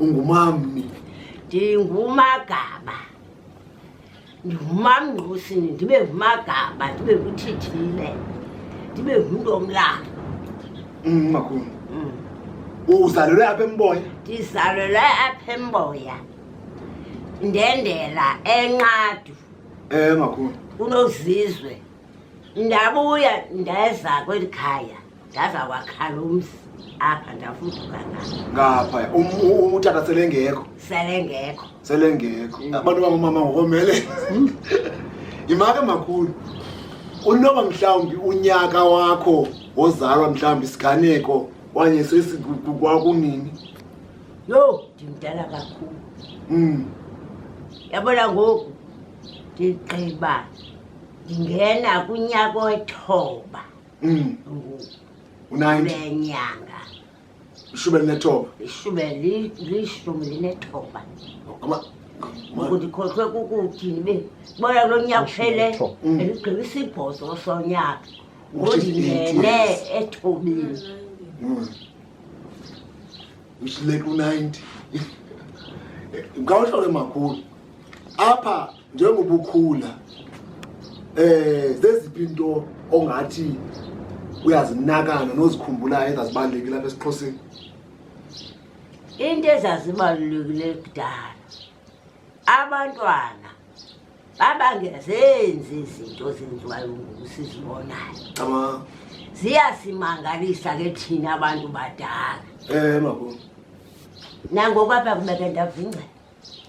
ungumamni. Ndingumagaba. Ndingumamngqusini, ndibe ngumagaba, ndibe nguThithile, ndibe ngumntu omlambo. Makhulu. Uzalelwe apha eMboya? Ndizalelwe apha eMboya. Ndendela eNqadu. Makhulu. Kunozizwe. Ndabuya ndeza kweli khaya. Ndaza kwakhala umzi apha ndafuduka ngapha. Utata selengekho? Selengekho. Abantu bangomama ngokomele. Imake makhulu. Unoba mhlawumbi unyaka wakho wozalwa mhlawumbi isiganeko wanye kwakunini? Yo, ndimdala kakhulu. Yabona ngoku ndigqiba ndingena kunyaka wethoba. U-90 nyanga. Ishumi elinethoba. Lishumi linethoba. Ngoku ndikhohlwe kukuthini be. Bona kulo nyaka uphele eligqiba isibhozo sonyaka. Ngondingene ethobeni. Ushile ku-90. Ngawuhlole makhulu. Apha njengoba ukhula zeziphi into ongathi uyazinakana nozikhumbulayo ezazibalulekile lapha esiXhoseni? Into ezazibalulekile kudala, abantwana babangezenzi izinto zenziwayo ngoku sizibonayo. Ziyasimangalisa ke thina abantu badala. Makhulu. Nangoku apha kubeke ndavingcela.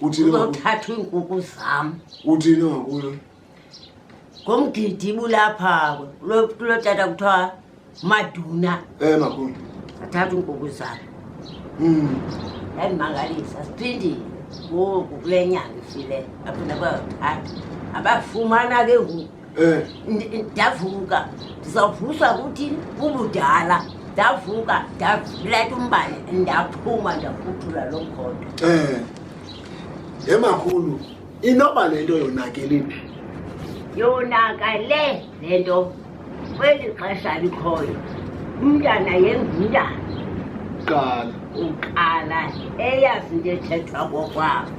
Uthini makhulu? Uzothatha iinkukhu zam. Uthini makhulu? Ngomgidi bulapha kulo tata kuthiwa Maduna. Makhulu. Athatha iinkukhu zam. Yandimangalisa, siphindile ngoku kule nyanga ifileyo aphinda kwayothatha. Abafumana ke ngoku. Ndavuka ndizawuvuswa kuthi ubudala. Ndavuka ndaletha umbane ndaphuma ndaphuthula lo mkhondo. Makhulu, inoba le nto yonakele phi? Yonakale le nto kweli xesha likhoyo. Umntana yengumntana. Uqala eyazi into ethethwa kokwabo.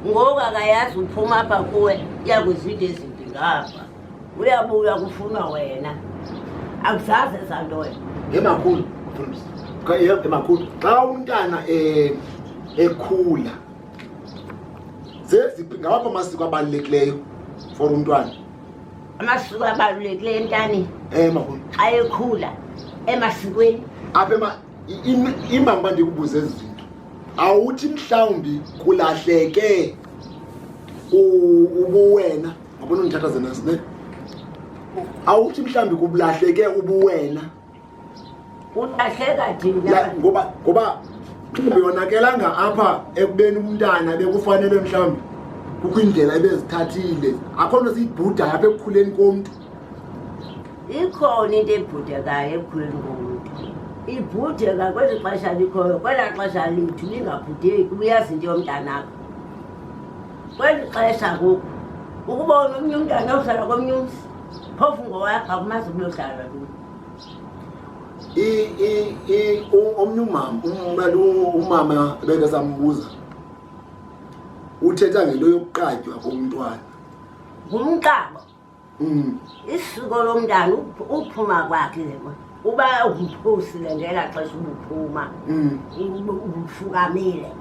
Ngoku akayazi uphuma apha kuwe iyakuzinto ezimbi ngapha. Uyabuya kufunwa wena. Akuzazi eza nto wena. Makhulu, makhulu, xa umntana ekhula zeziphi ngawaphi amasiko abalulekileyo for umntwana? Amasiko abalulekileyo emntaneni? Makhulu. Xa ekhula emasikweni. Apha imba ndikubuze ezi zinto. Awuthi mhlawumbi kulahleke ubuwena, ngabona undithatha zena sine. Awuthi mhlawumbi kubulahleke ubuwena. Ulahleka thina. Ngoba yonakelanga apha ekubeni umntana bekufanele mhlawumbi kukho indlela ebezithathile. Akho nto siyibhudayo apha ekukhuleni komntu. Ikhona into ebhudekayo ekukhuleni komuntu. Ibhudeka kweli xesha likhoyo, kwela xesha lethu lingabhudeki. Uyazi into yomntanakho. Kweli xesha ngoku ukubona omnye umntana uhlala komnye umzi, phofu ngowakho akumazi ukuyohlala kuyo. Omnye umama beke sambuza uthetha ngento yokuqatywa komntwana. Ngumqabo. Isiko lomntana uphuma kwakhe uba umphosile ngela xesha ubuphuma. Ubufukamile.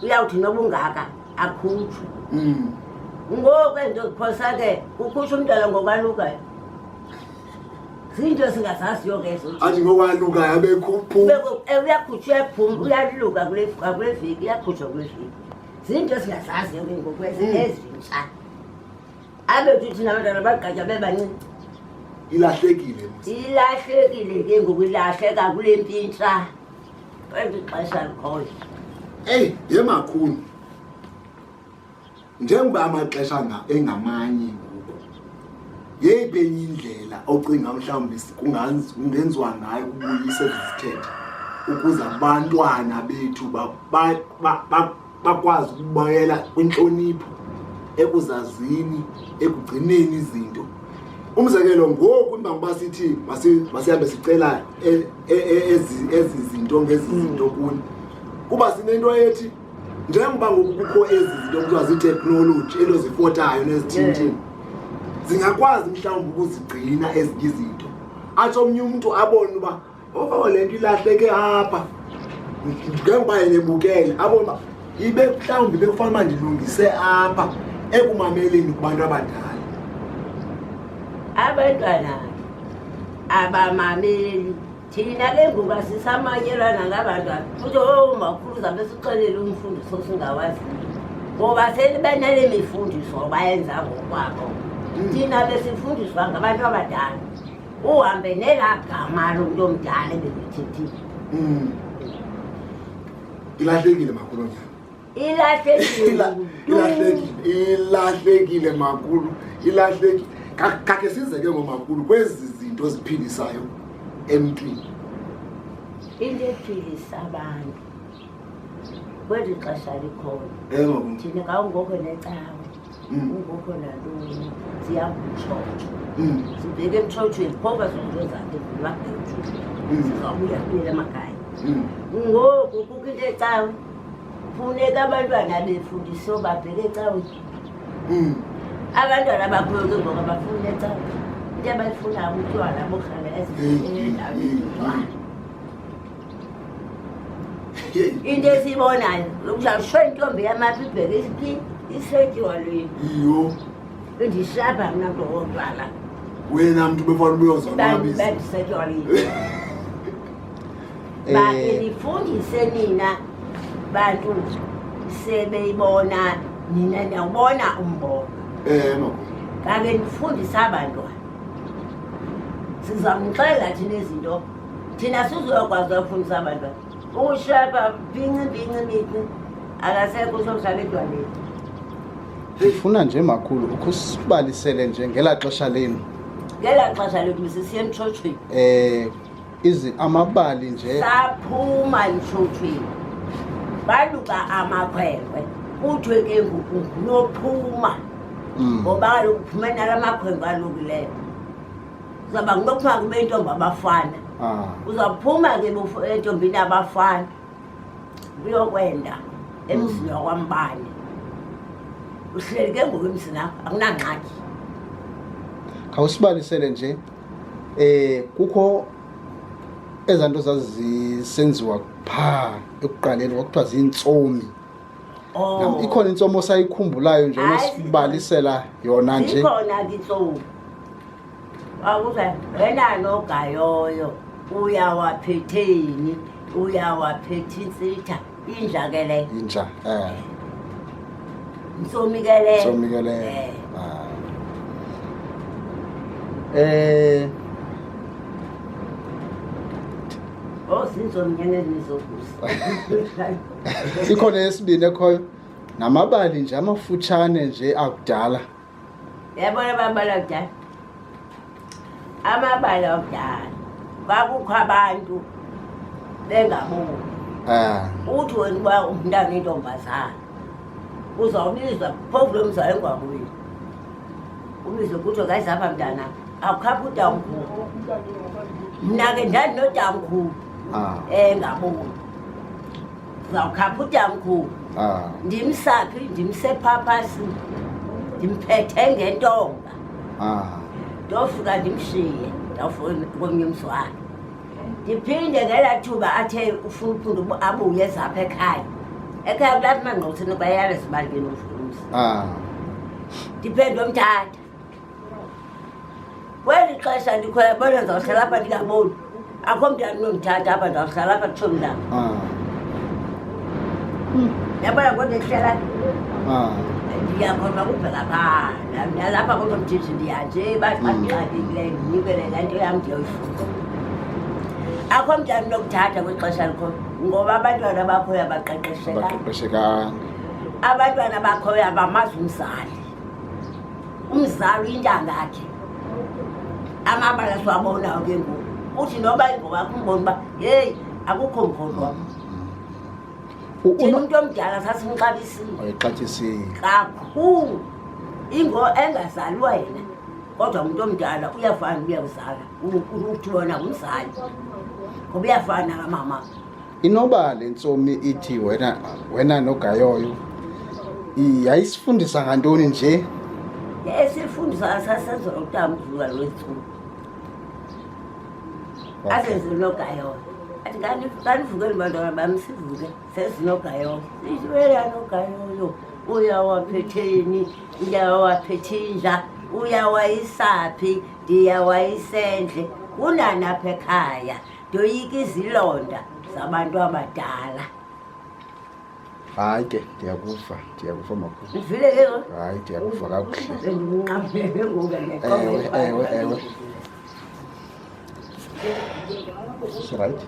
Uyawuthi noba ungaka akhutshwe. Ngoku endoziphosa ke kukhutshwa umntwana ngokwalukayo. Zinto singazaziyo ke ezo. Athi ngokwalukayo abekhuphu. Uyakhutshwa ephuma, uyaluka kule veki, uyakhutshwa kule veki. Zinto singazaziyo ke ngoku ezintsha. Abethu thina abantwana baqatya bebancinci. Ilahlekile ke ngoku, ilahleka kule mpintsha. Kweli xesha likhoyo. Makhulu. Njengoba amaxesha engamanye ngoku. Yeyiphi enye indlela ocinga mhlawumbi kungenziwa ngayo ukubuyisa izithethe ukuze abantwana bethu bakwazi ukubuyela kwinhlonipho, ekuzazini, ekugcineni izinto? Umzekelo ngoku imbangoba sithi masihambe sicela ezi zinto ngezi zinto kuni, kuba sinento ethi njengoba ngoku kukho ezi zinto kuthiwa ziitechnology elo zifotayo nezithintini zingakwazi mhlawumbi ukuzigcina ezinye izinto atsho omnye umuntu abone uba le nto ilahleke apha njengoba yena ebukele abone uba ibe mhlawumbi bekufanele uba ndilungise apha ekumameleni kubantu abadala. Abantwana abamameli thina ke ngoku sisamanyelwana ngabantwana futhi makhulu zabe sixelele umfundiso singawazi ngoba selibenele imifundiso bayenza ngokwabo. Thina besifundiswa ngabantu abadala uhambe nelagama lomuntu omdala ebekuthethile. Ilahlekile makhulu njani? Ilahlekile makhulu, ilahlekile. Kake size ke ngomakhulu kwezi zinto ziphilisayo emntwini. Into ephilisa abantu kweli xesha likhona thina kawungokho necawe ungokho nantoni siyakutshotsho sibheke emtshotshweni phoka zonto zakhe sizawubuya kuyela emakhaya. Ngoku kukho into ecawe funeka abantwana befundiswa babheke ecaweni. Abantwana bakhoyo ke ngoku abafuni ecawe into abayifunayo utywala bohlala ezindaweni utywala. Into esibonayo uzawushwa intombi yamaphi ibheke isiphi isetywalweni iyo ndishapha mna mntu wotywala wena mntu befanele ubuyozonwabisa bandisetywaleni. Bakhe nifundise nina bantu sebeyibona nina niyawubona umbono. Makhulu. Kake nifundise abantwana sizamxelela thina izinto thina sizokwazi ukufundisa abantwana ushapha binci akasekho sokuhlala edwaneni. Ndifuna nje makhulu ukusibalisele nje ngela xesha lenu. Ngela xesha lethu sisiya emtshotshweni amabali nje saphuma emtshotshweni baluka amakhwenkwe kuthiwe ke ngoku nophuma ngoba kaloku kuphuma nala makhwenkwe alukileyo uzawuba ngunokuphuma kube intombi abafana. Uzawuphuma ke entombini abafana uyokwenda emzini wakwambane uhleli ke ngoku emzini apho akunangxaki. Khawusibalisele nje kukho ezanto zazisenziwa phaa ekuqaleni kwakuthiwa ziintsomi. Ikhona intsomo osayikhumbulayo nje onosibalisela yona nje? Ikhona ke intsomi akuza wena nogayoyo uyawaphetheni uyawaphetha insitha inja ke leyo. Inja Intsomi ke leyo. Intsomi ke leyo. Zintsomi ngenezizokusa. Ikhona yesibini ekhoyo namabali nje amafutshane nje akudala. Yabona babala kudala amabali akudala kwakukho abantu bengaboni. Uthi wena uba umntana intombazana uzawubizwa phofu lo mzali engwakuyo ubizwe kuthiwe kayizapha mntana awukhapha utamkhulu. Mna ke ndandinotamkhulu engaboni uzawukhapha utamkhulu ndimsaphi ndimsephapasini ndimphethe ngentonga ndofika ndimshiye ndawufika komnye umzwana ndiphinde ngelaa thuba athe ufuna uphinde abuye ezapha ekhaya kulapha emangqotheni bayale zibalekeni umzi ndiphinde ndomthatha kweli xesha ndikhona bona ndizawuhlala apha ndingaboni akho mntana unomthatha apha ndizawuhlala apha tshomi lam. Yabona kodwa ndihlala ndiyakhona ukubheka phaa nalapha kodwa mthithi ndiyanje bathi bandixakekileyo ndinikele laa nto yam ndiyoyifunda. Akho mntana unokuthatha kwixesha likhona ngoba abantwana bakhoyo abaqeqeshekanga. Abantwana bakhoyo abamazi umzali. Umzali uyintanga yakhe amabala siwabonayo ke ngoku uthi noba ingowakho umbona uba yeyi akukho mkhono thina umuntu omdala sasimxabisile kakhulu engazalwa yena kodwa umuntu omdala uyafana uyawuzala uthi wona ngumzali ngoba uyafana nakamama inoba le ntsomi ithi wena nogayoyo yayisifundisa ngantoni nje? Esifundisa sasenza utambuka lwethuba. Asenze nogayoyo. Athi kanivukele bantwana bami sivuke sesinogayoyo. Sishwela nogayoyo. Uyawaphetheni, uyawaphethinja, uyawayisaphi, ndiyawayisendle. Kunani apha ekhaya, ndoyika izilonda zabantu abadala. Hayi ke ndiyakuva makhulu. Ndivile ke ngoku? Hayi ndiyakuva kakuhle. Bendinqamlele ngoku Ewe. It's right.